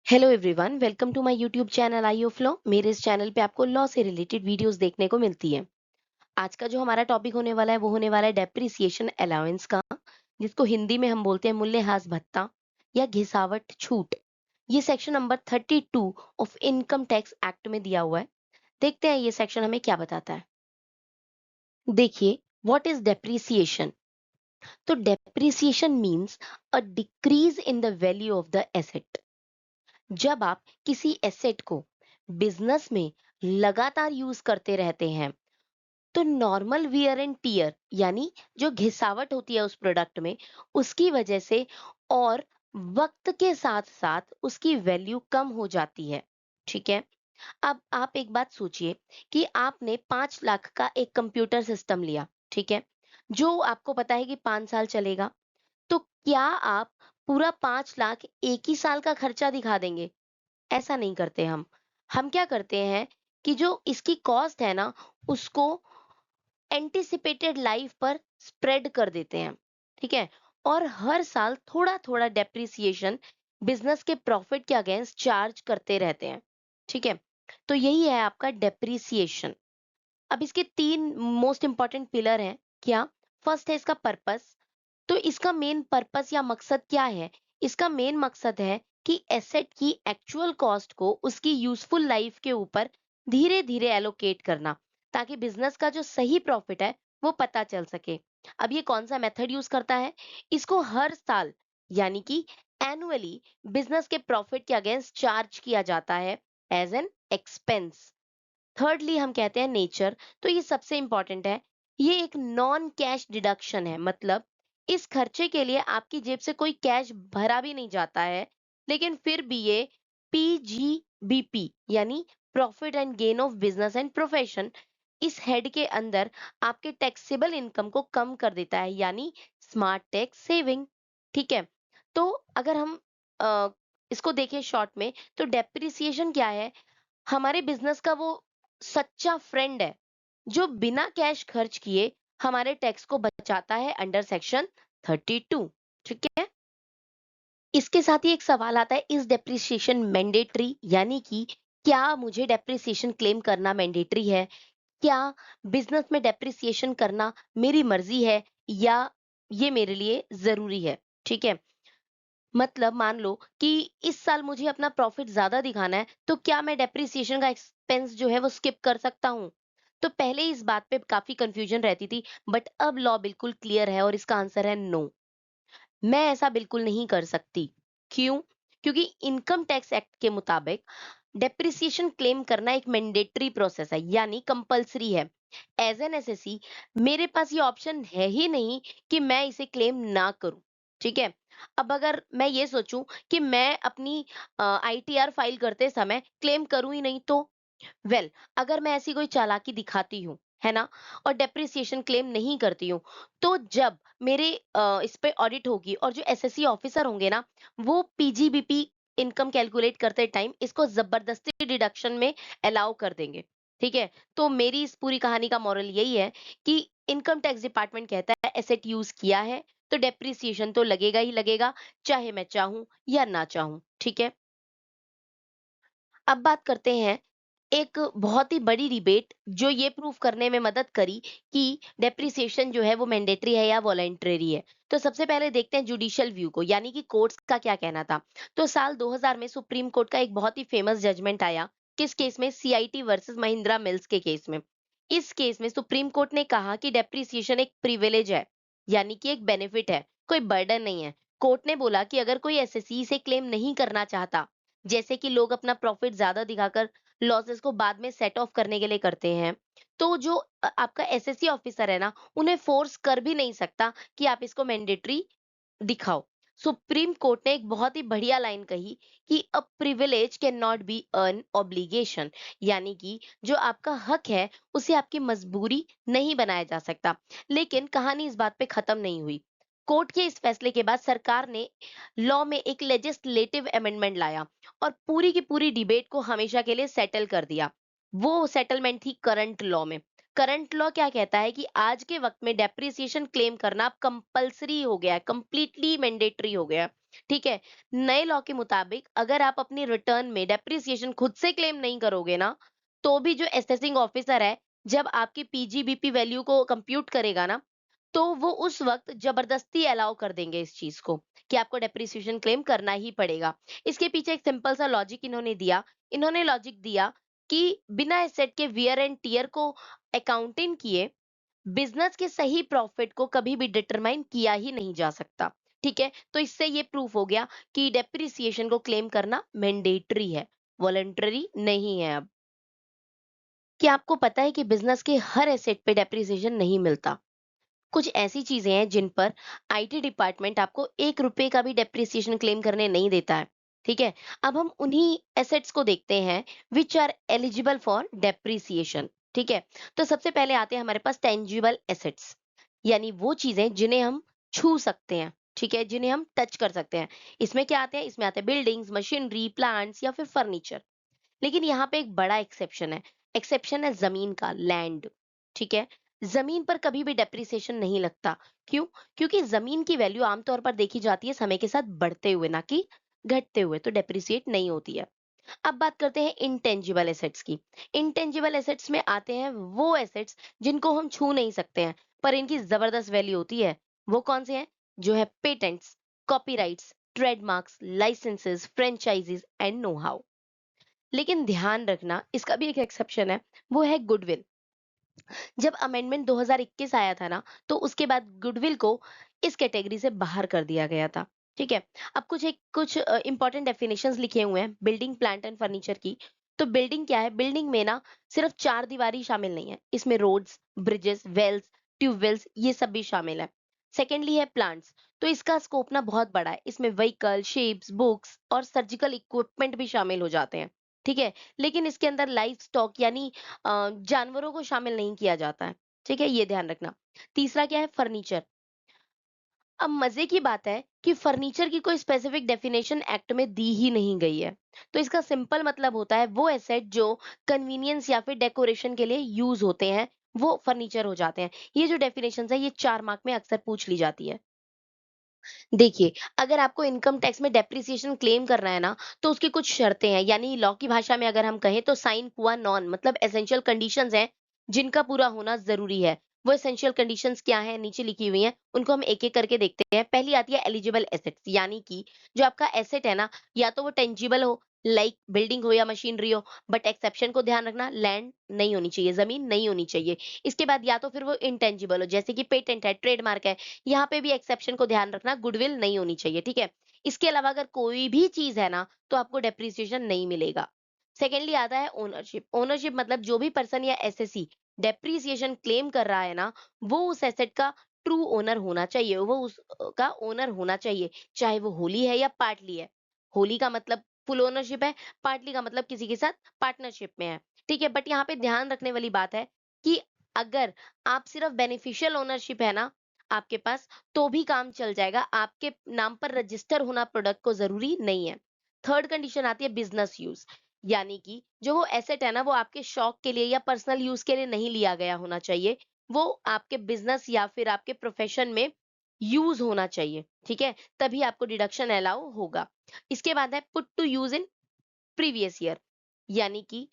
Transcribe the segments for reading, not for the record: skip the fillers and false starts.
Hello everyone, welcome to my YouTube channel eye of law. मेरे इस channel पे आपको लॉ से रिलेटेड वीडियोस देखने को मिलती है। आज का जो हमारा टॉपिक होने वाला है वो होने वाला है डेप्रिसिएशन अलाउंस का, जिसको हिंदी में हम बोलते हैं मूल्यह्रास भत्ता या घिसावट छूट। ये section number 32 of income tax act में दिया हुआ है। देखते हैं ये सेक्शन हमें क्या बताता है। देखिए, व्हाट इज डेप्रिसिएशन। तो depreciation means a decrease in the value of the asset. जब आप किसी एसेट को बिजनेस में लगातार यूज करते रहते हैं तो नॉर्मल वियर एंड टीयर यानी जो घिसावट होती है उस प्रोडक्ट में, उसकी वजह से और वक्त के साथ साथ उसकी वैल्यू कम हो जाती है। ठीक है। अब आप एक बात सोचिए कि आपने 5 लाख का एक कंप्यूटर सिस्टम लिया। ठीक है। जो आपको पता है कि 5 साल चलेगा। तो क्या आप पूरा 5 लाख एक ही साल का खर्चा दिखा देंगे? ऐसा नहीं करते हम। हम क्या करते हैं कि जो इसकी कॉस्ट है ना, उसको एंटिसिपेटेड लाइफ पर स्प्रेड कर देते हैं। ठीक है। और हर साल थोड़ा-थोड़ा डेप्रिसिएशन बिज़नेस के प्रॉफिट के अगेंस्ट चार्ज करते रहते हैं। ठीक है। तो यही है आपका डेप्रिसिएशन। अब इसके 3 मोस्ट इंपोर्टेंट पिलर हैं। क्या? फर्स्ट है इसका पर्पस। तो इसका मेन पर्पस या मकसद क्या है? इसका मेन मकसद है कि एसेट की एक्चुअल कॉस्ट को उसकी यूजफुल लाइफ के ऊपर धीरे धीरे एलोकेट करना, ताकि बिजनेस का जो सही प्रॉफिट है वो पता चल सके। अब ये कौन सा मेथड यूज करता है? इसको हर साल यानी कि एनुअली बिजनेस के प्रॉफिट के अगेंस्ट चार्ज किया जाता है एज एन एक्सपेंस। थर्डली हम कहते हैं नेचर। तो ये सबसे इंपॉर्टेंट है। ये एक नॉन कैश डिडक्शन है, मतलब इस खर्चे के लिए आपकी जेब से कोई कैश भरा भी नहीं जाता है, लेकिन फिर भी ये पीजीबीपी यानी profit and gain of business and profession, इस हेड के अंदर आपके टैक्सेबल इनकम को कम कर देता है, यानी स्मार्ट टैक्स सेविंग। ठीक है। तो अगर हम अ, इसको देखें शॉर्ट में, तो डेप्रिसिएशन क्या है? हमारे बिजनेस का वो सच्चा फ्रेंड है जो बिना कैश खर्च किए हमारे टैक्स को बचाता है अंडर सेक्शन 32। ठीक है। इसके साथ ही एक सवाल आता है, इज डेप्रिसिएशन मैंडेटरी, यानी कि क्या मुझे डेप्रिसिएशन क्लेम करना मैंडेटरी है? क्या बिजनेस में डेप्रिसिएशन करना मेरी मर्जी है या ये मेरे लिए जरूरी है? ठीक है। मतलब मान लो कि इस साल मुझे अपना प्रॉफिट ज्यादा दिखाना है, तो क्या मैं डेप्रिसिएशन का एक्सपेंस जो है वो स्किप कर सकता हूँ? तो पहले इस बात पे काफी कंफ्यूजन रहती थी, बट अब लॉ बिल्कुल क्लियर है और इसका आंसर है नो। मैं ऐसा बिल्कुल नहीं कर सकती। क्यों? क्योंकि इनकम टैक्स एक्ट के मुताबिक डेप्रिसिएशन क्लेम करना एक मैंडेटरी प्रोसेस है, यानी कंपलसरी है। एज एन एसएससी मेरे पास ये ऑप्शन है ही नहीं कि मैं इसे क्लेम ना करूं। ठीक है। अब अगर मैं ये सोचूं कि मैं अपनी आईटीआर फाइल करते समय क्लेम करूं ही नहीं, तो अगर मैं ऐसी कोई चालाकी दिखाती हूँ, है ना, और डेप्रिसिएशन क्लेम नहीं करती हूँ, तो जब मेरे इस पे ऑडिट होगी और जो एसएससी ऑफिसर होंगे ना, वो पीजीबीपी इनकम कैलकुलेट करते टाइम इसको जबरदस्ती डिडक्शन में अलाउ कर देंगे। ठीक है। तो मेरी इस पूरी कहानी का मॉरल यही है कि इनकम टैक्स डिपार्टमेंट कहता है एसेट यूज किया है तो डेप्रिसिएशन तो लगेगा ही लगेगा, चाहे मैं चाहूं या ना चाहूं। ठीक है। अब बात करते हैं एक बहुत ही बड़ी डिबेट जो ये प्रूव करने में मदद करी कि डेप्रिसिएशन जो है वो मैंडेटरी है या वॉलेंटरी है। तो सबसे पहले देखते हैं जुडिशियल व्यू को, यानी कि कोर्ट्स का क्या कहना था। तो साल 2000 में सुप्रीम कोर्ट का एक बहुत ही फेमस जजमेंट आया। किस केस में? सीआईटी वर्सेस महिंद्रा मिल्स के केस में। इस केस में सुप्रीम कोर्ट ने कहा कि डेप्रिसिएशन एक प्रिविलेज है, यानी कि एक बेनिफिट है, कोई बर्डन नहीं है। कोर्ट ने बोला कि अगर कोई एसएससी से क्लेम नहीं करना चाहता, जैसे कि लोग अपना प्रॉफिट ज्यादा दिखाकर लॉसेस को बाद में सेट ऑफ करने के लिए करते हैं, तो जो आपका एसएससी ऑफिसर है ना, उन्हें फोर्स कर भी नहीं सकता कि आप इसको मैंडेटरी दिखाओ। सुप्रीम कोर्ट ने एक बहुत ही बढ़िया लाइन कही कि a privilege can not be earn obligation, यानी कि जो आपका हक है उसे आपकी मजबूरी नहीं बनाया जा सकता। लेकिन कहानी इस बात पे खत्म नहीं हुई। कोर्ट के इस फैसले के बाद सरकार ने लॉ में एक लेजिस्लेटिव अमेंडमेंट लाया और पूरी की पूरी डिबेट को हमेशा के लिए सेटल कर दिया। वो सेटलमेंट थी करंट लॉ में। करंट लॉ क्या कहता है कि आज के वक्त में डेप्रिसिएशन क्लेम करना अब कंपलसरी हो गया है, कंप्लीटली मैंडेटरी हो गया है। ठीक है? नए लॉ के मुताबिक अगर आप अपनी रिटर्न में डेप्रिसिएशन खुद से क्लेम नहीं करोगे ना, तो भी जो असेसिंग ऑफिसर है, जब आपकी पीजीबीपी वैल्यू को कंप्यूट करेगा ना, तो वो उस वक़्त ज़बरदस्ती अलाउ कर देंगे इस चीज़ को, कि आपको डेप्रिसिएशन क्लेम करना ही पड़ेगा। इसके पीछे एक सिंपल सा लॉजिक इन्होंने दिया। इन्होंने लॉजिक दिया कि बिना एसेट के वियर एंड टियर को अकाउंटिंग किए बिजनेस के सही प्रॉफिट को कभी भी डिटरमाइन किया ही नहीं जा सकता। ठीक है, तो इससे ये प्रूफ हो गया कि डेप्रिसिएशन को क्लेम करना मैंडेटरी है, वॉलंटरी नहीं है। अब क्या आपको पता है कि बिजनेस के हर एसेट पे डेप्रिसिएशन नहीं मिलता? कुछ ऐसी चीजें हैं जिन पर आईटी डिपार्टमेंट आपको 1 रुपए का भी डेप्रिसिएशन क्लेम करने नहीं देता है। ठीक है, अब हम उन्हीं एसेट्स को देखते हैं which are eligible for depreciation. ठीक है, तो सबसे पहले आते हैं हमारे पास टेंजिबल एसेट्स, यानी वो चीजें जिन्हें हम छू सकते हैं। ठीक है, जिन्हें हम टच कर सकते हैं। इसमें क्या आते हैं? इसमें आते हैं बिल्डिंग्स, मशीनरी, प्लांट्स या फिर फर्नीचर। लेकिन यहाँ पे एक बड़ा एक्सेप्शन है। एक्सेप्शन है जमीन का, लैंड। ठीक है, जमीन पर कभी भी डेप्रिसिएशन नहीं लगता। क्यों? क्योंकि जमीन की वैल्यू आमतौर पर देखी जाती है समय के साथ बढ़ते हुए, ना कि घटते हुए, तो डेप्रिसिएट नहीं होती है। अब बात करते हैं इंटेंजिबल एसेट्स की। इंटेंजिबल एसेट्स में आते हैं वो एसेट्स जिनको हम छू नहीं सकते हैं, पर इनकी जबरदस्त वैल्यू होती है। वो कौन से हैं? जो है patents, copyrights, trademarks, licenses, franchisees and know how. लेकिन ध्यान रखना, इसका भी एक एक्सेप्शन है, वो है गुडविल। जब अमेंडमेंट 2021 आया था ना, तो उसके बाद गुडविल को इस कैटेगरी से बाहर कर दिया गया था। ठीक है, अब कुछ इंपॉर्टेंट डेफिनेशंस लिखे हुए हैं बिल्डिंग, प्लांट एंड फर्नीचर की। तो बिल्डिंग क्या है? बिल्डिंग में ना सिर्फ चार दीवारी शामिल नहीं है, इसमें रोड्स, ब्रिजेस, वेल्स, ट्यूबवेल्स, ये सब भी शामिल है। सेकेंडली है प्लांट्स। तो इसका स्कोप ना बहुत बड़ा है, इसमें व्हीकल, शिप्स, बुक्स और सर्जिकल इक्विपमेंट भी शामिल हो जाते हैं। ठीक है, लेकिन इसके अंदर लाइफ स्टॉक यानी जानवरों को शामिल नहीं किया जाता है। ठीक है, ये ध्यान रखना। तीसरा क्या है? फर्नीचर। अब मजे की बात है कि फर्नीचर की कोई स्पेसिफिक डेफिनेशन एक्ट में दी ही नहीं गई है। तो इसका सिंपल मतलब होता है वो एसेट जो कन्वीनियंस या फिर डेकोरेशन के लिए यूज होते हैं, वो फर्नीचर हो जाते हैं। ये जो डेफिनेशन है, ये 4 मार्क में अक्सर पूछ ली जाती है। देखिए, अगर आपको इनकम टैक्स में डेप्रिसिएशन क्लेम करना है ना, तो उसकी कुछ शर्तें हैं, यानी लॉ की भाषा में अगर हम कहें तो साइन क्वा नॉन, मतलब एसेंशियल कंडीशंस हैं, जिनका पूरा होना ज़रूरी है। वो एसेंशियल कंडीशंस क्या हैं? नीचे लिखी हुई हैं, उनको हम एक-एक करके देखते हैं। पहली आती है एलिजिबल एसेट्स, यानी कि जो आपका एसेट है ना, या तो वो टेंजिबल हो, लाइक बिल्डिंग हो या मशीनरी हो, बट एक्सेप्शन को ध्यान रखना, लैंड नहीं होनी चाहिए, ज़मीन नहीं होनी चाहिए। इसके बाद या तो फिर वो इंटेंजिबल हो, जैसे कि पेटेंट है, ट्रेडमार्क है, यहाँ पे भी एक्सेप्शन को ध्यान रखना, गुडविल नहीं होनी चाहिए। ठीक है, इसके अलावा अगर कोई भी चीज है ना, तो आपको डेप्रिसिएशन नहीं मिलेगा। सेकेंडली आता है ओनरशिप। ओनरशिप मतलब जो भी पर्सन या एसएससी डेप्रिसिएशन क्लेम कर रहा है ना, वो उस एसेट का ट्रू ओनर होना चाहिए, वो उसका ओनर होना चाहिए, चाहे वो होली है या पार्टली है। होली का मतलब फुल ओनरशिप है, पार्टली का मतलब किसी के साथ पार्टनरशिप में है। ठीक है, बट यहाँ पे ध्यान रखने वाली बात है कि अगर आप सिर्फ बेनिफिशियल ओनरशिप है ना आपके पास, तो भी काम चल जाएगा। आपके नाम पर रजिस्टर होना प्रोडक्ट को ज़रूरी नहीं है। थर्ड कंडीशन आती है बिज़नेस यूज़, यानी कि जो वो एसेट है ना, वो आपके शौक के लिए या पर्सनल यूज़ के लिए नहीं लिया गया होना चाहिए। वो आपके बिज़नेस या फिर आपके प्रोफ़ेशन में यूज़ होना चाहिए, ठीक है? तभी आपको डिडक्शन अलाउ होगा। इसके बाद है put to use in previous year, यानी कि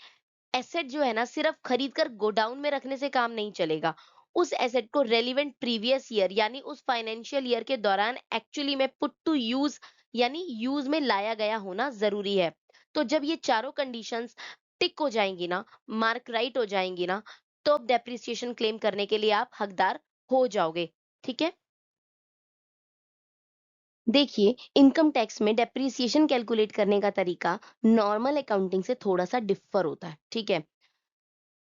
एसेट जो है ना सिर्फ खरीद कर गोडाउन में रखने से काम नहीं चलेगा। उस एसेट को रेलिवेंट प्रीवियस ईयर यानी उस फाइनेंशियल ईयर के दौरान एक्चुअली में पुट टू यूज यानी यूज में लाया गया होना जरूरी है। तो जब ये चारों कंडीशंस टिक हो जाएंगी ना, मार्क राइट हो जाएंगी ना, तो अब डेप्रिसिएशन क्लेम करने के लिए आप हकदार हो जाओगे। ठीक है, देखिए, इनकम टैक्स में डेप्रिसिएशन कैलकुलेट करने का तरीका नॉर्मल अकाउंटिंग से थोड़ा सा डिफर होता है। ठीक है,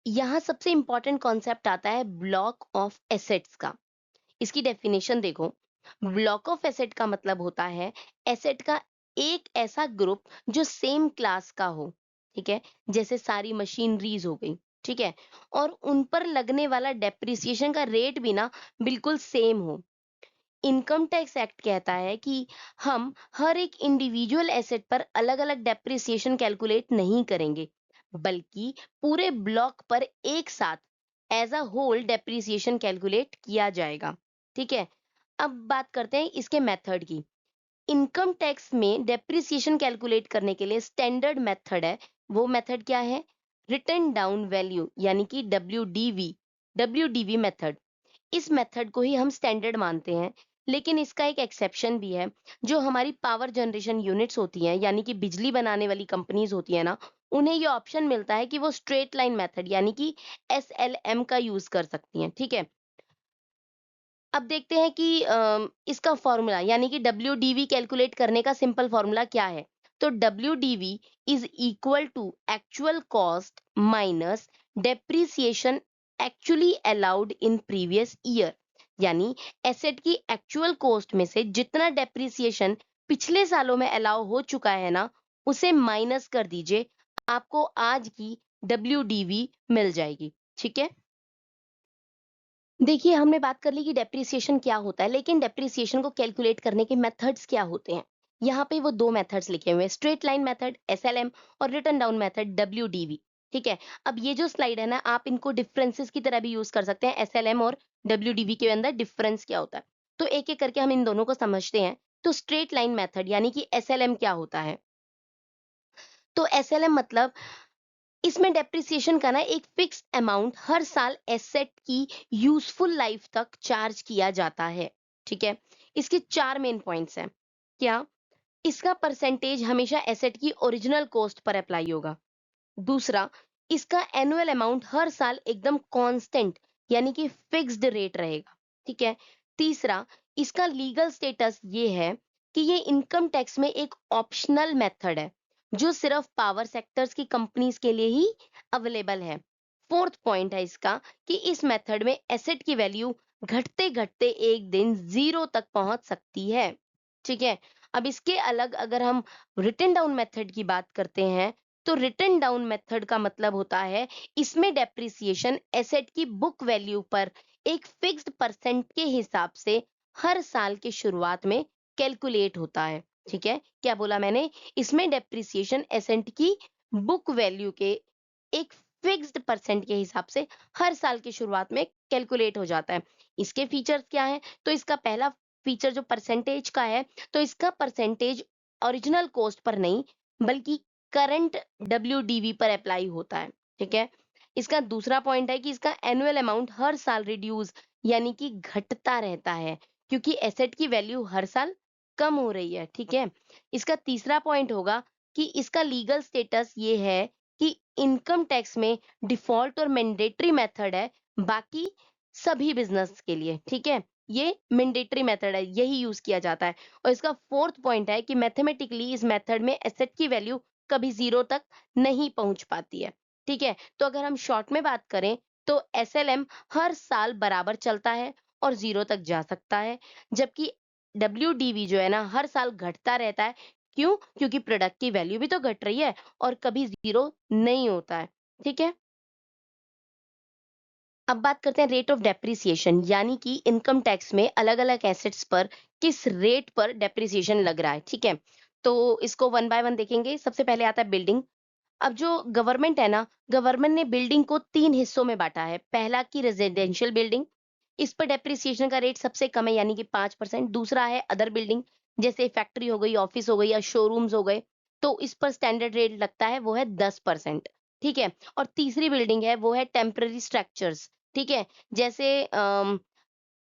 यहाँ सबसे इंपॉर्टेंट कॉन्सेप्ट आता है ब्लॉक ऑफ एसेट्स का। इसकी डेफिनेशन देखो। ब्लॉक ऑफ एसेट का मतलब होता है एसेट का एक ऐसा ग्रुप जो सेम क्लास का हो। ठीक है, जैसे सारी मशीनरीज हो गई। ठीक है, और उन पर लगने वाला डेप्रिसिएशन का रेट भी ना बिल्कुल सेम हो। इनकम टैक्स एक्ट कहता है कि हम हर एक इंडिविजुअल एसेट पर अलग-अलग डेप्रिसिएशन कैलकुलेट नहीं करेंगे, बल्कि पूरे ब्लॉक पर एक साथ as a whole depreciation calculate किया जाएगा। ठीक है, अब बात करते हैं इसके मेथड की। इनकम टैक्स में डेप्रिसिएशन कैलकुलेट करने के लिए स्टैंडर्ड मेथड है। वो मेथड क्या है? रिटन डाउन वैल्यू यानी कि डब्ल्यूडीवी मेथड। इस मेथड को ही हम स्टैंडर्ड मानते हैं, लेकिन इसका एक एक्सेप्शन भी है। जो हमारी पावर जनरेशन यूनिट्स होती हैं यानी कि बिजली बनाने वाली कंपनीज होती है ना, उन्हें ये ऑप्शन मिलता है कि वो स्ट्रेट लाइन मेथड यानी कि एसएलएम का यूज कर सकती हैं। ठीक है, अब देखते हैं कि इसका फॉर्मूला यानी कि डब्ल्यूडीवी कैलकुलेट करने का सिंपल फॉर्मूला क्या है। तो WDV is equal to actual cost minus depreciation actually allowed in previous year. यानी एसेट की एक्चुअल कॉस्ट में से जितना डेप्रिसिएशन पिछले सालों में अलाउ हो चुका है ना, उसे माइनस कर दीजिए, आपको आज की डब्ल्यूडीवी मिल जाएगी। ठीक है, देखिए, हमने बात कर ली कि डेप्रिसिएशन क्या होता है, लेकिन डेप्रिसिएशन को कैलकुलेट करने के मेथड्स क्या होते हैं। यहाँ पे वो 2 मेथड्स लिखे हुए हैं, स्ट्रेट लाइन मेथड एसएलएम और रिटन डाउन मेथड डब्ल्यूडीवी। ठीक है, अब ये जो स्लाइड है ना, आप इनको डिफरेंसेस की तरह भी यूज कर सकते हैं। एसएलएम और डब्ल्यूडीवी के अंदर डिफरेंस क्या होता है, तो एक एक करके हम इन दोनों को समझते हैं। तो स्ट्रेट लाइन मेथड यानी कि एसएलएम क्या होता है? तो एसएलएम मतलब इसमें डेप्रिसिएशन का ना एक फिक्स अमाउंट हर साल एसेट की यूजफुल लाइफ तक चार्ज किया जाता है। ठीक है, इसके 4 मेन पॉइंट्स हैं। क्या? इसका परसेंटेज हमेशा एसेट की ओरिजिनल कॉस्ट पर अप्लाई होगा। दूसरा, इसका एनुअल अमाउंट हर साल एकदम कांस्टेंट यानी कि फिक्स्ड रेट रहेगा। ठीक है, तीसरा, इसका लीगल स्टेटस ये है कि ये इनकम टैक्स में एक ऑप्शनल मेथड है, जो सिर्फ पावर सेक्टर्स की कंपनीज के लिए ही अवेलेबल है। फोर्थ पॉइंट है इसका कि इस मेथड में एसेट की वैल्यू घटते घटते एक दिन जीरो तक पहुंच सकती है। ठीक है, अब इसके अलग अगर हम रिटन डाउन मेथड की बात करते हैं, तो रिटन डाउन मेथड का मतलब होता है इसमें डेप्रिसिएशन एसेट की बुक वैल्यू पर एक फिक्स्ड परसेंट के हिसाब से हर साल के शुरुआत में कैलकुलेट होता है। ठीक है, क्या बोला मैंने? इसमें डेप्रिसिएशन एसेट की बुक वैल्यू के एक फिक्स्ड परसेंट के हिसाब से हर साल की शुरुआत में कैलकुलेट हो जाता है। इसके फीचर्स क्या है? तो इसका पहला फीचर जो परसेंटेज का है, तो इसका परसेंटेज ओरिजिनल कॉस्ट पर नहीं बल्कि करंट डब्ल्यूडीवी पर अप्लाई होता है। ठीक है, इसका दूसरा पॉइंट है कि इसका एनुअल अमाउंट हर साल रिड्यूस यानी कि घटता रहता है, क्योंकि एसेट की वैल्यू हर साल कम हो रही है। ठीक है, इसका तीसरा पॉइंट होगा कि इसका लीगल स्टेटस ये है कि इनकम टैक्स में डिफॉल्ट और मैंडेटरी मेथड है, बाकी सभी बिजनेस के लिए। ठीक है, ये मैंडेटरी मेथड है, यही यूज किया जाता है। और इसका फोर्थ पॉइंट है कि मैथमेटिकली इस मेथड में एसेट की वैल्यू कभी जीरो तक नहीं पहुंच पाती है। ठीक है, तो अगर हम शॉर्ट में बात करें, तो एसएलएम हर साल बराबर चलता है और जीरो तक जा सकता है, जबकि डब्ल्यूडीवी जो है ना, हर साल घटता रहता है। क्यों? क्योंकि प्रोडक्ट की वैल्यू भी तो घट रही है और कभी जीरो नहीं होता है। ठीक है, अब बात करते हैं रेट ऑफ डेप्रिसिएशन यानी कि इनकम टैक्स में अलग अलग एसेट्स पर किस रेट पर डेप्रिसिएशन लग रहा है। ठीक है, तो इसको वन बाय वन देखेंगे। सबसे पहले आता है बिल्डिंग। अब जो गवर्नमेंट है ना, गवर्नमेंट ने बिल्डिंग को 3 हिस्सों में बाँटा है। पहला की रेज़िडेंशियल बिल्डिंग, इस पर डेप्रिसिएशन का रेट सबसे कम है यानी कि 5%। दूसरा है अदर बिल्डिंग, जैसे फैक्ट्री हो गई, ऑफिस हो गई या शोरूम्स हो गए, तो इस पर स्टैंडर्ड रेट लगता है, वो है 10%। ठीक है, और तीसरी बिल्डिंग है, वो है टेम्परेरी स्ट्रक्चर्स। ठीक है, जैसे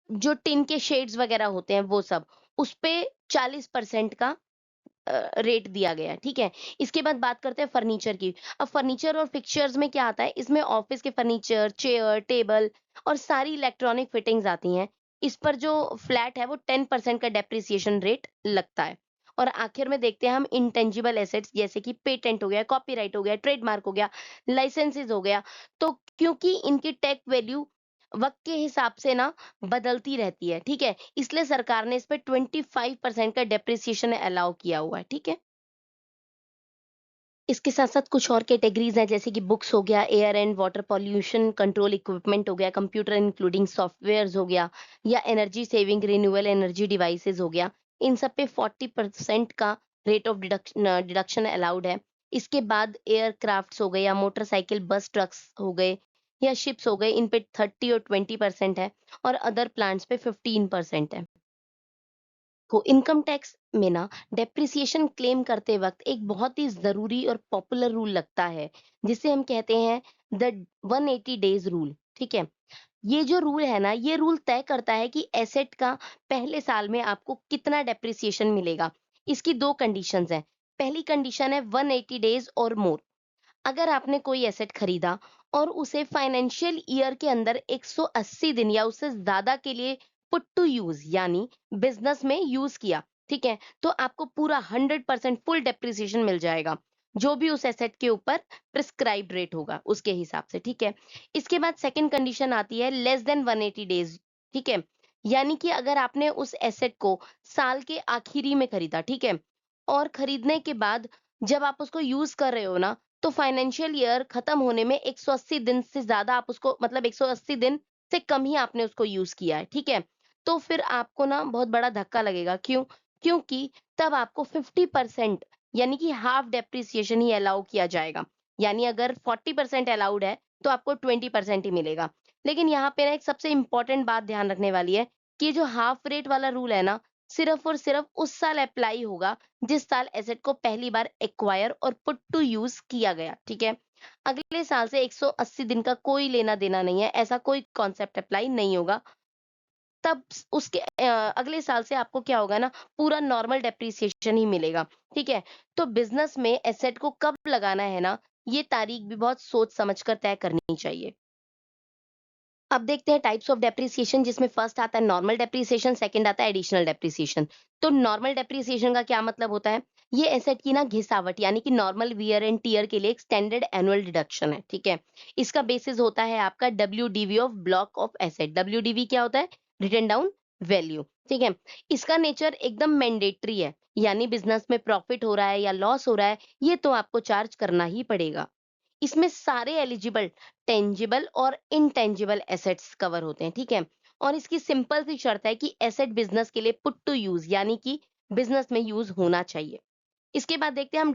जो टिन के शेड्स वगैरह होते हैं वो सब, उसपे 40% का रेट दिया गया है। ठीक है, इसके बाद बात करते हैं फर्नीचर की। अब फर्नीचर और फिक्सचर्स में क्या आता है, इसमें ऑफिस के फर्नीचर, चेयर, टेबल और सारी इलेक्ट्रॉनिक फिटिंग्स आती हैं। इस पर जो फ्लैट है वो 10% का डेप्रिसिएशन रेट लगता है। और आखिर में देखते हैं हम इंटेंजिबल एसेट्स, जैसे कि पेटेंट हो गया, कॉपीराइट हो गया, ट्रेडमार्क हो गया, लाइसेंसेस हो गया। तो क्योंकि इनकी टेक वैल्यू वक्त के हिसाब से ना बदलती रहती है। ठीक है, इसलिए सरकार ने इस पे 25% का डेप्रिसिएशन अलाउ किया हुआ है। ठीक है, इसके साथ-साथ कुछ और कैटेगरीज़ हैं, जैसे कि बुक्स हो गया, air and water pollution control equipment हो गया, कंप्यूटर इंक्लूडिंग सॉफ्टवेयर्स हो गया, या energy saving renewable energy devices हो गया। इन सब पे 40% का रेट ऑफ डिडक्शन अलाउड है। इसके बाद एयरक्राफ्ट्स हो गए या मोटरसाइकिल, बस, ट्रक्स हो गए या शिप्स हो गए, इन पे 30 और 20% है, और अदर प्लांट्स पे 15% है। देखो, इनकम टैक्स में ना डेप्रिसिएशन क्लेम करते वक्त एक बहुत ही ज़रूरी और पॉपुलर रूल लगता है, जिसे हम कहते हैं द 180 डेज़ रूल, ठीक है? ये जो रूल है ना, ये रूल तय करता है कि एसेट का पहले साल में आपको कितना डेप्रिसिएशन मिलेगा। इसकी 2 कंडीशंस हैं। पहली कंडीशन है 180 डेज़ और मोर। अगर आपने कोई एसेट खरीदा और उसे फाइनेंशियल ईयर के अंदर 180 दिन या उससे ज्यादा के लिए पुट टू यूज यानी बिजनेस में यूज किया, ठीक है, तो आपको पूरा 100% फुल डेप्रिसिएशन मिल जाएगा, जो भी उस एसेट के ऊपर प्रिस्क्राइब्ड रेट होगा उसके हिसाब से, ठीक है। इसके बाद सेकंड कंडीशन आती है लेस देन 180 डेज, ठीक है, यानी कि अगर आपने उस एसेट को साल के आखिरी में खरीदा, ठीक है, और खरीदने के बाद जब आप उसको यूज कर रहे हो ना, तो फाइनेंशियल ईयर खत्म होने में 180 दिन से ज्यादा आप उसको मतलब 180 दिन से कम ही आपने उसको यूज किया है, ठीक है, तो फिर आपको ना बहुत बड़ा धक्का लगेगा। क्यों? क्योंकि तब आपको 50% यानी कि हाफ डेप्रिसिएशन ही अलाउ किया जाएगा। यानी अगर 40% अलाउड है तो आपको 20% ही मिलेगा। लेकिन यहाँ पे ना एक सबसे इंपॉर्टेंट बात ध्यान रखने वाली है कि जो हाफ रेट वाला रूल है ना, सिर्फ और सिर्फ उस साल अप्लाई होगा जिस साल एसेट को पहली बार एक्वायर और पुट टू यूज किया गया, ठीक है। अगले साल से 180 दिन का कोई लेना देना नहीं है, ऐसा कोई कॉन्सेप्ट अप्लाई नहीं होगा। तब उसके अगले साल से आपको क्या होगा ना, पूरा नॉर्मल डेप्रिसिएशन ही मिलेगा, ठीक है। तो बिजनेस में एसेट को कब लगाना है ना, ये तारीख भी बहुत सोच समझ कर तय करनी चाहिए। अब देखते हैं टाइप्स ऑफ डेप्रिसिएशन, जिसमें फर्स्ट आता है नॉर्मल डेप्रिसिएशन, सेकंड आता है एडिशनल डेप्रिसिएशन। तो नॉर्मल डेप्रिसिएशन का क्या मतलब होता है? ये एसेट की ना घिसावट यानी कि नॉर्मल वियर एंड टियर के लिए एक स्टैंडर्ड एनुअल डिडक्शन है, ठीक है। इसका बेसिस होता है आपका WDV of block of asset. WDV क्या होता है? रिटन डाउन वैल्यू, ठीक है। इसका नेचर एकदम मैंडेटरी है, यानी बिजनेस में प्रॉफिट हो रहा है या लॉस हो रहा है, ये तो आपको चार्ज करना ही पड़ेगा। इसमें सारे एलिजिबल टेंजिबल और इनटेंजिबल एसेट्स कवर होते हैं, ठीक है। और इसकी सिंपल सी शर्त है कि एसेट बिजनेस के लिए पुट टू यूज यानी कि बिजनेस में यूज होना चाहिए। इसके बाद देखते हैं हम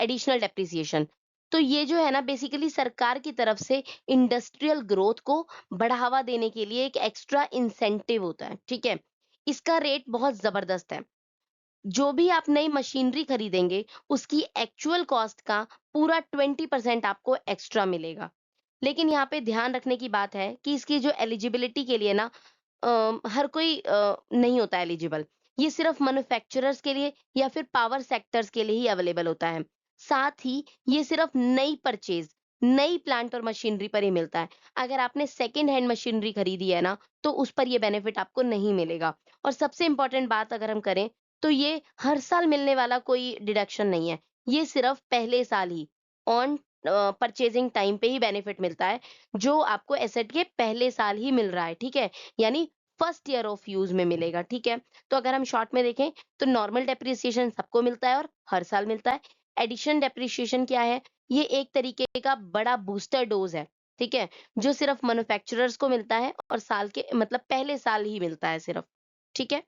एडिशनल डेप्रिसिएशन। तो ये जो है ना, बेसिकली सरकार की तरफ से इंडस्ट्रियल ग्रोथ को बढ़ावा देने के लिए एक एक्स्ट्रा इंसेंटिव होता है, ठीक है। इसका रेट बहुत जबरदस्त है। जो भी आप नई मशीनरी खरीदेंगे, उसकी एक्चुअल कॉस्ट का पूरा 20% आपको एक्स्ट्रा मिलेगा। लेकिन यहाँ पे ध्यान रखने की बात है कि इसकी जो एलिजिबिलिटी के लिए ना हर कोई नहीं होता एलिजिबल। ये सिर्फ मैन्युफैक्चरर्स के लिए या फिर पावर सेक्टर्स के लिए ही अवेलेबल होता है। साथ ही ये सिर्फ नई परचेज, नई प्लांट और मशीनरी पर ही मिलता है। अगर आपने सेकंड हैंड मशीनरी खरीदी है ना, तो उस पर ये बेनिफिट आपको नहीं मिलेगा। और सबसे इम्पोर्टेंट बात अगर हम करें, तो ये हर साल मिलने वाला कोई डिडक्शन नहीं है। ये सिर्फ पहले साल ही ऑन परचेजिंग टाइम पे ही बेनिफिट मिलता है, जो आपको एसेट के पहले साल ही मिल रहा है, ठीक है? यानी फर्स्ट ईयर ऑफ यूज में मिलेगा, ठीक है? तो अगर हम शॉर्ट में देखें, तो नॉर्मल डेप्रिसिएशन सबको मिलता है और हर साल मिलता है। एडिशन डेप्रिसिएशन क्या है? ये एक तरीके का बड़ा बूस्टर डोज है, ठीक है? जो सिर्फ मैन्युफैक्चरर्स को मिलता है और साल के मतलब पहले साल ही मिलता है सिर्फ, ठीक है?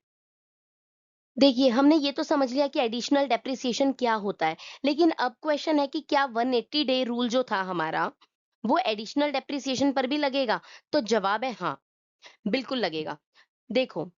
देखिए, हमने ये तो समझ लिया कि एडिशनल डेप्रिसिएशन क्या होता है, लेकिन अब क्वेश्चन है कि क्या 180 डे रूल जो था हमारा, वो एडिशनल डेप्रिसिएशन पर भी लगेगा? तो जवाब है हाँ, बिल्कुल लगेगा। देखो,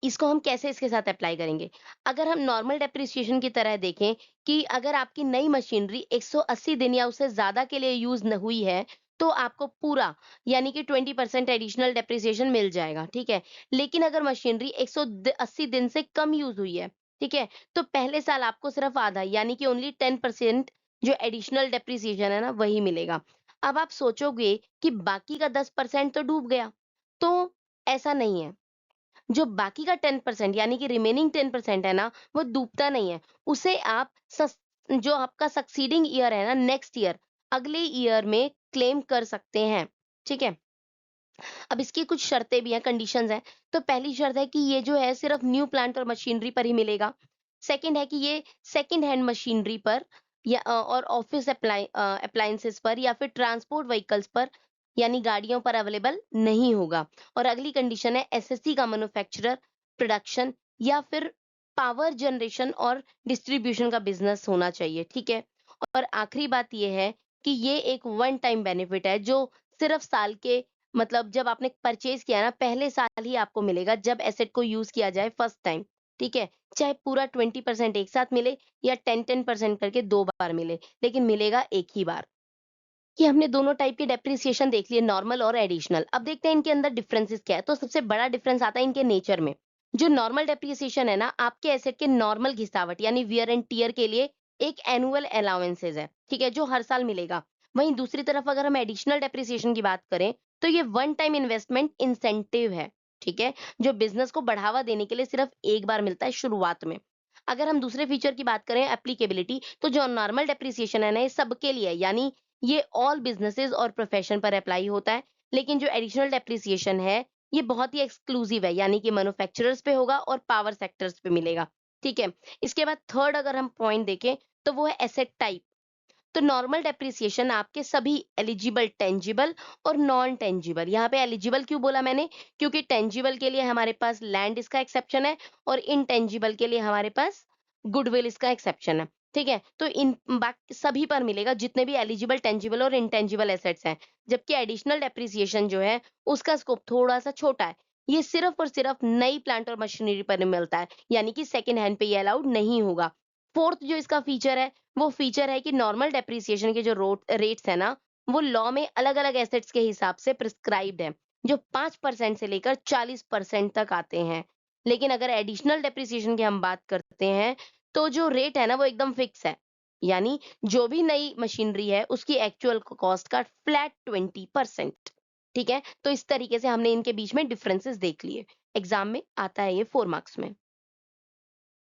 इसको हम कैसे इसके साथ अप्लाई करेंगे? अगर हम नॉर्मल डेप्रिसिएशन की तरह देखें कि अगर आपकी नई मशीनरी 180 दिन या उससे ज़्यादा के लिए यूज़ न हुई है, तो आपको पूरा यानी कि 20% एडिशनल डेप्रिसिएशन मिल जाएगा, ठीक है? लेकिन अगर मशीनरी 180 दिन से कम यूज़ हुई है, ठीक है? तो पहले साल आपको सिर्फ आधा यानी कि ओनली 10% जो एडिशनल डेप्रिसिएशन है ना, वही मिलेगा। अब आप सोचोगे कि बाकी का 10% तो डूब गया, तो ऐसा नहीं है। जो बाकी का 10% यानी कि रिमेनिंग 10% है ना, वो डूबता नहीं है। उसे आप जो आपका सक्सीडिंग ईयर है ना, नेक्स्ट ईयर, अगले ईयर में क्लेम कर सकते हैं। ठीक है? अब इसकी कुछ शर्तें भी हैं, कंडीशंस हैं। तो पहली शर्त है कि ये जो है सिर्फ न्यू प्लांट और मशीनरी पर ही मिलेगा। सेकंड है कि ये सेकंड हैंड मशीनरी पर या और ऑफिस अप्लायंसेस पर या फिर ट्रांसपोर्ट व्हीकल्स पर यानी गाड़ियों पर अवेलेबल नहीं होगा। और अगली कंडीशन है एसएससी का मैन्युफैक्चरर, प्रोडक्शन या फिर पावर जनरेशन और डिस्ट्रीब्यूशन का बिजनेस होना चाहिए, ठीक है? और आखिरी बात ये है कि ये एक वन टाइम बेनिफिट है जो सिर्फ साल के मतलब जब आपने परचेज़ किया ना, पहले साल ही आपको मिलेगा जब एसेट को यूज़ किया जाए फर्स्ट टाइम। ठीक है? चाहे पूरा 20% एक साथ मिले या 10-10% करके 2 बार मिले, लेकिन मिलेगा एक ही बार। कि हमने दोनों टाइप के डेप्रिसिएशन देख लिए, नॉर्मल और एडिशनल। अब देखते हैं इनके अंदर डिफरेंसेस क्या है। तो सबसे बड़ा डिफरेंस आता है इनके नेचर में। जो नॉर्मल डेप्रिसिएशन है ना, आपके एसेट के नॉर्मल घिसावट यानी वियर एंड टियर के लिए एक एनुअल अलाउंसेस है, ठीक है? जो हर साल मिलेगा। वहीं दूसरी तरफ अगर हम एडिशनल डेप्रिसिएशन की बात करें, तो ये वन टाइम इन्वेस्टमेंट इंसेंटिव है, ठीक है? जो बिज़नेस को बढ़ावा देने के लिए सिर्फ एक बार मिलता है शुरुआत में। अगर हम दूसरे फीचर की बात करें एप्लीकेबिलिटी, तो जो नॉर्मल डेप्रिसिएशन है ना, ये सबके लिए है, यानी ये ऑल बिजनेसेस और प्रोफेशन पर अप्लाई होता है। लेकिन जो एडिशनल डेप्रिसिएशन है, ये बहुत ही एक्सक्लूसिव है, यानी कि मैन्युफैक्चरर्स पे होगा और पावर सेक्टर्स पे मिलेगा। ठीक है? इसके बाद थर्ड अगर हम पॉइंट देखें, तो वो है एसेट टाइप। तो नॉर्मल डेप्रिसिएशन आपके सभी एलिजिबल टेंजिबल और नॉन टेंजिबल, यहाँ पे एलिजिबल क्यों बोला मैंने, क्योंकि टेंजिबल के लिए हमारे पास लैंड इसका एक्सेप्शन है और इनटेंजिबल के लिए हमारे पास गुडविल इसका एक्सेप्शन है। ठीक है? तो इन बाकी सभी पर मिलेगा जितने भी एलिजिबल टेंजिबल और इनटेंजिबल एसेट्स हैं। जबकि एडिशनल डेप्रिसिएशन जो है उसका स्कोप थोड़ा सा छोटा है। ये सिर्फ और सिर्फ नई प्लांट और मशीनरी पर मिलता है, यानी कि सेकंड हैंड पे ये अलाउड नहीं होगा। फोर्थ जो इसका फीचर है, वो फीचर है कि नॉर्मल डेप्रिसिएशन के जो रेट्स है ना, वो लॉ में अलग-अलग एसेट्स के हिसाब से प्रिस्क्राइब्ड है, जो 5% से लेकर 40% तक आते हैं। लेकिन अगर एडिशनल डेप्रिसिएशन की हम बात करते हैं, तो जो रेट है ना, वो एकदम फिक्स है। यानी जो भी नई मशीनरी है, उसकी एक्चुअल कॉस्ट का फ्लैट 20%। ठीक है? तो इस तरीके से हमने इनके बीच में डिफरेंसेस देख लिए। एग्जाम में आता है ये 4 मार्क्स में।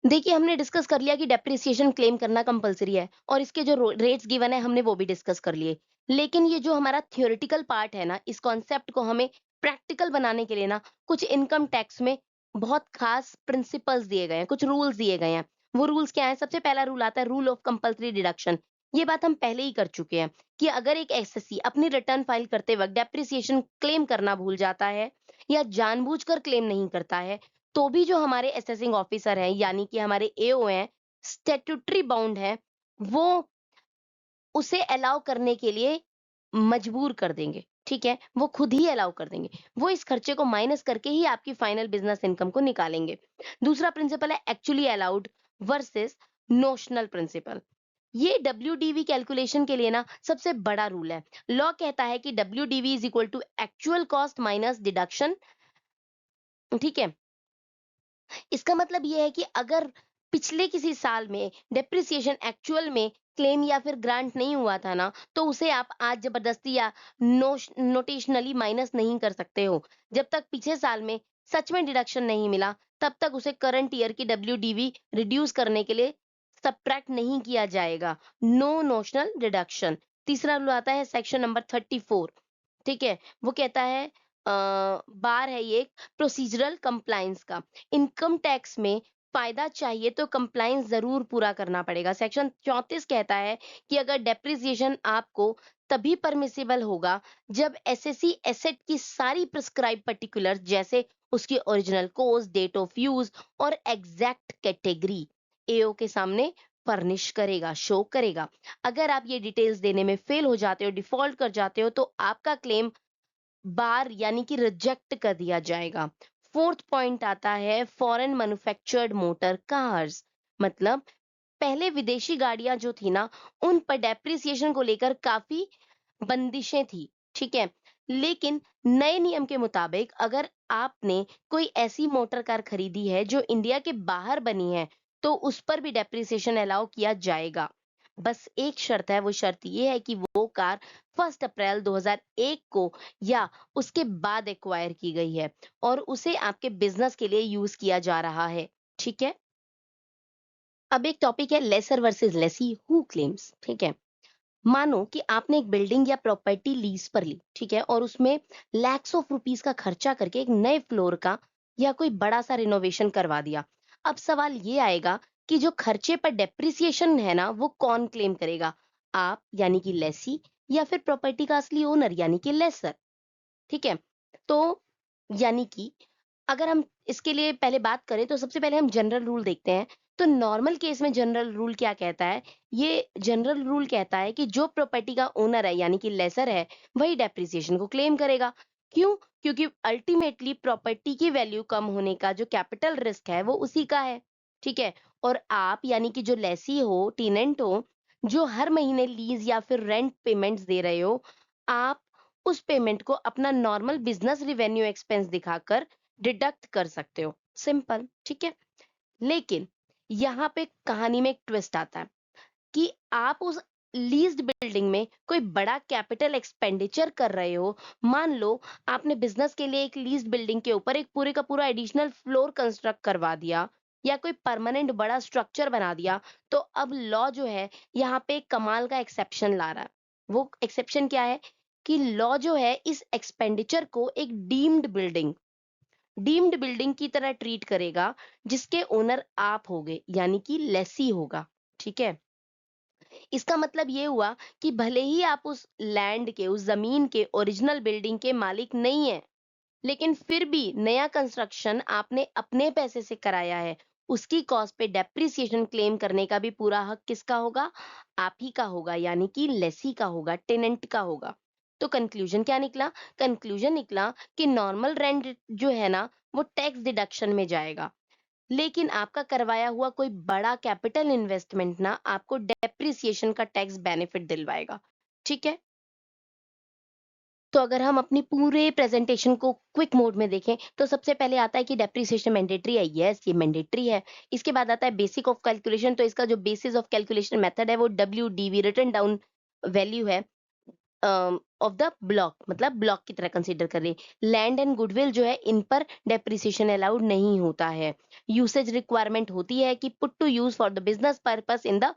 देखिए, हमने डिस्कस कर लिया कि डेप्रिसिएशन क्लेम करना कंपल्सरी है और इसके जो रेट्स गिवन है हमने वो भी डिस्कस कर लिए। लेकिन ये जो हमारा थियोरेटिकल पार्ट है ना, इस कॉन्सेप्ट को हमें प्रैक्टिकल बनाने के लिए ना कुछ इनकम टैक्स में बहुत खास प्रिंसिपल्स दिए गए हैं, कुछ रूल्स दिए गए हैं। वो रूल्स क्या है? सबसे पहला रूल आता है रूल ऑफ कंपल्सरी डिडक्शन। ये बात हम पहले ही कर चुके हैं कि अगर एक एसएससी अपनी रिटर्न फाइल करते वक्त डेप्रिसिएशन क्लेम करना भूल जाता है या जानबूझकर क्लेम नहीं करता है, तो भी जो हमारे असेसिंग ऑफिसर हैं, यानी कि हमारे एओ हैं, स्टैट्यूटरी बाउंड हैं, वो उसे अलाउ करने के लिए मजबूर कर देंगे, ठीक है? वो खुद ही अलाउ कर देंगे। वो इस खर्चे को माइनस करके ही आपकी फाइनल बिज़नेस इनकम को निकालेंगे। दूसरा प्रिंसिपल है actually allowed versus notional principle. ये डब्ल्यूडीवी कैलकुलेशन के लिए ना सबसे बड़ा रूल है। लॉ कहता है कि WDV is equal to actual cost minus deduction, ठीक है? इसका मतलब ये है कि अगर पिछले किसी साल में डेप्रिसिएशन एक्चुअल में क्लेम या फिर ग्रांट नहीं हुआ था ना, तो उसे आप आज जबरदस्ती या नोटेशनली माइनस नहीं कर सकते हो। जब तक पिछले साल में सच में डिडक्शन नहीं मिला, तब तक उसे करंट ईयर की डब्ल्यूडीवी रिड्यूस करने के लिए सब्ट्रैक्ट नहीं किया जाएगा। No notional deduction. तीसरा रूल आता है सेक्शन नंबर 34, ठीक है? वो कहता है बार है ये प्रोसीजरल कंप्लायंस का। इनकम टैक्स में फायदा चाहिए तो कंप्लायंस जरूर पूरा करना पड़ेगा। सेक्शन 34 कहता है कि अगर डेप्रिसिएशन आपको तभी परमिसिबल होगा जब एसएससी एसेट की सारी प्रिस्क्राइब पर्टिकुलर जैसे उसकी original cost, date of use और एग्जैक्ट कैटेगरी एओ के सामने फर्निश करेगा, शो करेगा। अगर आप ये डिटेल्स देने में फेल हो जाते हो, डिफॉल्ट कर जाते हो, तो आपका क्लेम बार यानी कि रिजेक्ट कर दिया जाएगा। फोर्थ पॉइंट आता है फॉरेन मैन्युफैक्चर्ड मोटर कार्स। मतलब पहले विदेशी गाड़ियां जो थी ना, उन पर डेप्रिसिएशन को लेकर काफी बंदिशें थी, ठीक है? लेकिन नए नियम के मुताबिक अगर आपने कोई ऐसी मोटर कार खरीदी है जो इंडिया के बाहर बनी है, तो उस पर भी डेप्रिसिएशन अलाउ किया जाएगा। बस एक शर्त है, वो शर्त ये है कि वो कार 1 अप्रैल 2001 को या उसके बाद एक्वायर की गई है और उसे आपके बिजनेस के लिए यूज किया जा रहा है, ठीक है? अब एक टॉपिक है lessor versus lessee who claims, ठीक है? मानो कि आपने एक बिल्डिंग या प्रॉपर्टी लीज पर ली, ठीक है? और उसमें लैक्स ऑफ रुपीस का खर्चा करके एक नए फ्लोर का या कोई बड़ा सा रिनोवेशन करवा दिया। अब सवाल ये आएगा कि जो खर्चे पर डेप्रिसिएशन है ना, वो कौन क्लेम करेगा? आप यानी कि लेसी या फिर प्रॉपर्टी का असली ओनर यानी कि लेसर, ठीक है? तो यानी कि अगर हम इसके लिए पहले बात करें तो सबसे पहले हम जनरल रूल देखते हैं। तो नॉर्मल केस में जनरल रूल क्या कहता है? ये जनरल रूल कहता है कि जो प्रॉपर्टी का ओनर है यानी कि लेसर है, वही डेप्रिसिएशन को क्लेम करेगा। क्यों? क्योंकि अल्टीमेटली प्रॉपर्टी की वैल्यू कम होने का जो कैपिटल रिस्क है वो उसी का है, ठीक है? और आप यानी कि जो लेसी हो, टेनेंट हो, जो हर महीने लीज़ या फिर रेंट पेमेंट्स दे रहे हो, आप उस पेमेंट को अपना नॉर्मल बिज़नेस रिवेन्यू एक्सपेंस दिखाकर डिडक्ट कर सकते हो, सिंपल, ठीक है? लेकिन यहाँ पे कहानी में एक ट्विस्ट आता है कि आप उस लीज्ड बिल्डिंग में कोई बड़ा कैपिटल एक्सपेंडिचर कर रहे हो। मान लो आपने बिजनेस के लिए एक लीज्ड बिल्डिंग के ऊपर एक पूरे का पूरा एडिशनल फ्लोर कंस्ट्रक्ट करवा दिया या कोई परमानेंट बड़ा स्ट्रक्चर बना दिया, तो अब लॉ जो है यहाँ पे एक कमाल का एक्सेप्शन ला रहा है। वो एक्सेप्शन क्या है कि लॉ जो है इस एक्सपेंडिचर को एक डीम्ड बिल्डिंग की तरह ट्रीट करेगा जिसके ओनर आप होगे यानी कि लेसी होगा, ठीक है? इसका मतलब ये हुआ कि भले ही आप उस लैंड के, उस जमीन के ओरिजिनल बिल्डिंग के मालिक नहीं है, लेकिन फिर भी नया कंस्ट्रक्शन आपने अपने पैसे से कराया है। उसकी कॉस्ट पे डेप्रिसिएशन क्लेम करने का भी पूरा हक किसका होगा? आप ही का होगा, यानी कि लेसी का होगा, टेनेंट का होगा। तो कंक्लूजन क्या निकला? कंक्लूजन निकला कि नॉर्मल रेंट जो है ना, वो टैक्स डिडक्शन में जाएगा। लेकिन आपका करवाया हुआ कोई बड़ा कैपिटल इन्वेस्टमेंट ना आपको डेप्रिसिएशन का टैक्स बेनिफिट दिलवाएगा, ठीक है? तो अगर हम अपनी पूरे प्रेजेंटेशन को क्विक मोड में देखें तो सबसे पहले आता है कि डेप्रिसिएशन मैंडेटरी है। यस, ये मैंडेटरी है। इसके बाद आता है बेसिक ऑफ कैलकुलेशन, तो इसका जो बेसिस ऑफ कैलकुलेशन मेथड है वो डब्ल्यूडीवी, रिटन डाउन वैल्यू है ऑफ द ब्लॉक, मतलब ब्लॉक की तरह कंसीडर करें। लैंड एंड गुडविल जो है इन पर डेप्रिसिएशन अलाउड नहीं होता है। यूसेज रिक्वायरमेंट होती है कि put to use for the business purpose in the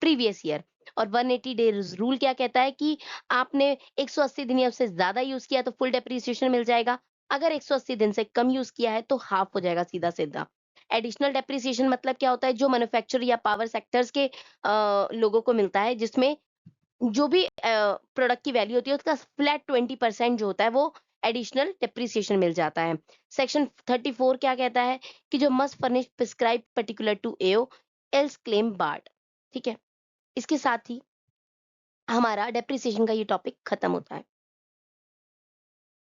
previous year. और 180 डेज रूल क्या कहता है कि आपने 180 दिन या उससे ज्यादा यूज किया तो फुल डेप्रिसिएशन मिल जाएगा। अगर 180 दिन से कम यूज किया है तो हाफ हो जाएगा सीधा सीधा। एडिशनल डेप्रिसिएशन मतलब क्या होता है? जो मैन्युफैक्चर या पावर सेक्टर्स के लोगों को मिलता है, जिसमें जो भी प्रोडक्ट की वैल्यू होती है उसका फ्लैट 20% जो होता है वो एडिशनल डेप्रिसिएशन मिल जाता है। सेक्शन 34 क्या कहता है कि जो must furnish prescribe particular to AO else claim barred, ठीक है? इसके साथ ही हमारा डेप्रिसिएशन का ये टॉपिक खत्म होता है।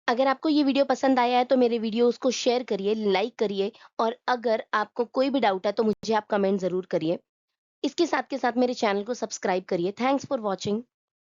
अगर आपको ये वीडियो पसंद आया है तो मेरे वीडियोस को शेयर करिए, लाइक करिए, और अगर आपको कोई भी डाउट है तो मुझे आप कमेंट ज़रूर करिए। इसके साथ के साथ मेरे चैनल को सब्सक्राइब करिए। Thanks for watching.